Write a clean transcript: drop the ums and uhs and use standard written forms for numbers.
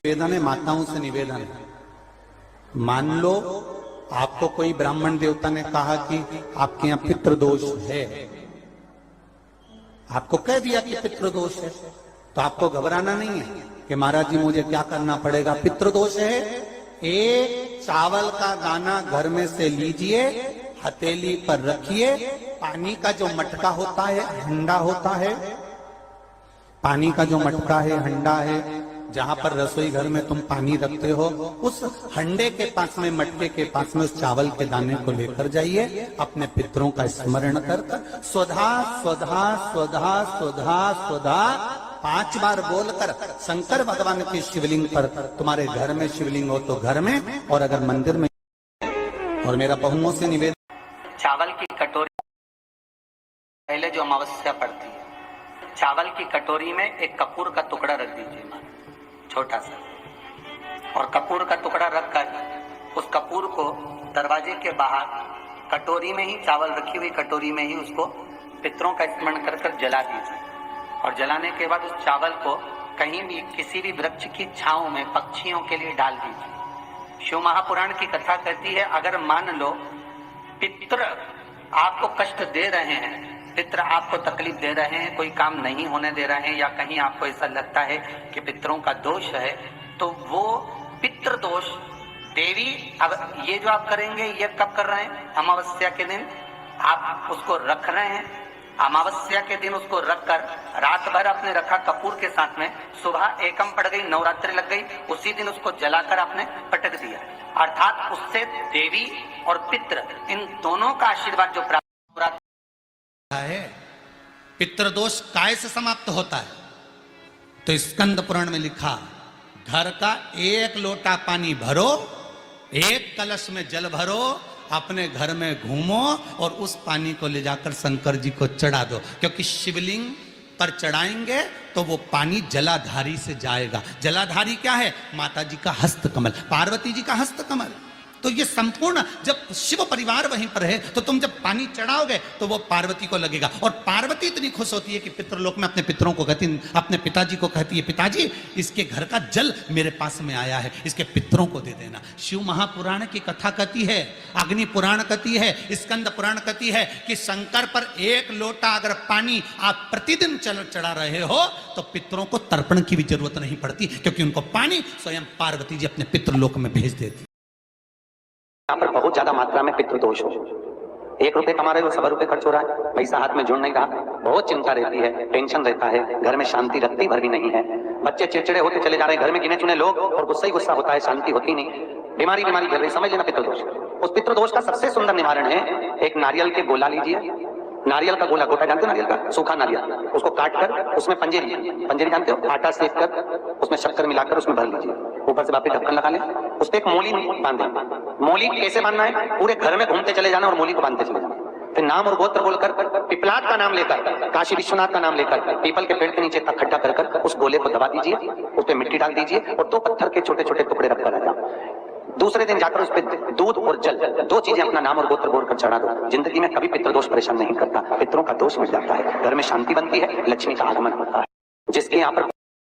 निवेदन है, माताओं से निवेदन है, मान लो आपको कोई ब्राह्मण देवता ने कहा कि आपके यहाँ पितृदोष है, आपको कह दिया कि पितृदोष है, तो आपको घबराना नहीं है कि महाराज जी मुझे क्या करना पड़ेगा। पितृदोष है, एक चावल का दाना घर में से लीजिए, हथेली पर रखिए, पानी का जो मटका होता है, हंडा होता है, पानी का जो मटका है, हंडा है, जहां पर रसोई घर में तुम पानी रखते हो, उस हंडे के पास में, मटके के पास में उस चावल के दाने को लेकर जाइए, अपने पितरों का स्मरण कर स्वधा स्वधा स्वधा स्वधा स्वधा 5 बार बोलकर शंकर भगवान के शिवलिंग पर, तुम्हारे घर में शिवलिंग हो तो घर में, और अगर मंदिर में, और मेरा बहुओं से निवेदन, चावल की कटोरी पहले जो अमावस्या पड़ती है, चावल की कटोरी में एक कपूर का टुकड़ा रख दीजिए, छोटा सा, और कपूर का टुकड़ा रखकर उस कपूर को दरवाजे के बाहर कटोरी में ही, चावल रखी हुई कटोरी में ही उसको पितरों का स्मरण कर कर जला दीजिए। और जलाने के बाद उस चावल को कहीं भी, किसी भी वृक्ष की छांव में पक्षियों के लिए डाल दीजिए। शिव महापुराण की कथा कहती है, अगर मान लो पितृ आपको कष्ट दे रहे हैं, पितृ आपको तकलीफ दे रहे हैं, कोई काम नहीं होने दे रहे हैं, या कहीं आपको ऐसा लगता है कि पितरों का दोष है, तो वो पितृ दोष देवी, अब ये जो आप करेंगे, ये कब कर रहे हैं? अमावस्या के दिन आप उसको रख रहे हैं, अमावस्या के दिन उसको रखकर रात भर आपने रखा कपूर के साथ में, सुबह एकम पड़ गई, नवरात्रि लग गई, उसी दिन उसको जलाकर आपने पटक दिया, अर्थात उससे देवी और पितृ इन दोनों का आशीर्वाद जो प्राप्त है। पितृदोष काय से समाप्त होता है? तो स्कंद पुराण में लिखा, घर का 1 लोटा पानी भरो, 1 कलश में जल भरो, अपने घर में घूमो और उस पानी को ले जाकर शंकर जी को चढ़ा दो, क्योंकि शिवलिंग पर चढ़ाएंगे तो वो पानी जलाधारी से जाएगा। जलाधारी क्या है? माता जी का हस्तकमल, पार्वती जी का हस्तकमल। तो ये संपूर्ण, जब शिव परिवार वहीं पर है, तो तुम जब पानी चढ़ाओगे तो वो पार्वती को लगेगा, और पार्वती इतनी खुश होती है कि पितृलोक में अपने पितरों को कहती, अपने पिताजी को कहती है, पिताजी इसके घर का जल मेरे पास में आया है, इसके पितरों को दे देना। शिव महापुराण की कथा कहती है, अग्नि पुराण कहती है, स्कंद पुराण कहती है कि शंकर पर 1 लोटा अगर पानी आप प्रतिदिन चढ़ा रहे हो तो पितरों को तर्पण की भी जरूरत नहीं पड़ती, क्योंकि उनको पानी स्वयं पार्वती जी अपने पितृलोक में भेज देती। यहाँ पर बहुत ज्यादा मात्रा में पितृदोष हो, 1 रुपए कमा रहे हो, 100 रुपए खर्च हो रहा है, पैसा हाथ में जुड़ नहीं रहा, बहुत चिंता रहती है, टेंशन रहता है, घर में शांति रत्ती भर भी नहीं है, बच्चे चिड़चिड़े होते चले जा रहे हैं, घर में गिने चुने लोग, और गुस्सा ही गुस्सा होता है, शांति होती नहीं, बीमारी चल रही, समझ लेना पितृदोष। उस पितृदोष का सबसे सुंदर निवारण है, एक नारियल के गोला लीजिए, नारियल का गोला, गोटा जानते हो नारियल का, सूखा नारियल, उसको काट कर उसमें पंजेरी जानते हो, आटा सेक कर उसमें शक्कर मिलाकर उसमें भर लीजिए, ऊपर से वापस ढक्कन लगा लें, उस पर एक मूली बांधे। मूली कैसे बांधना है? पूरे घर में घूमते चले जाना और मूली को बांधते चले जाना, फिर नाम और गोत्र बोलकर, पिपलाद का नाम लेकर, काशी विश्वनाथ का नाम लेकर, पीपल के पेड़ के नीचे तक खड्डा कर उस गोले को दबा दीजिए, उस पर मिट्टी डाल दीजिए और 2 पत्थर के छोटे छोटे टुकड़े रखकर आ जाओ। दूसरे दिन जाकर उस पर दूध और जल, 2 चीजें अपना नाम और गोत्र बोलकर चढ़ा दो। जिंदगी में कभी पितृदोष परेशान नहीं करता, पितरों का दोष मिट जाता है, घर में शांति बनती है, लक्ष्मी का आगमन होता है। जिसके यहाँ पर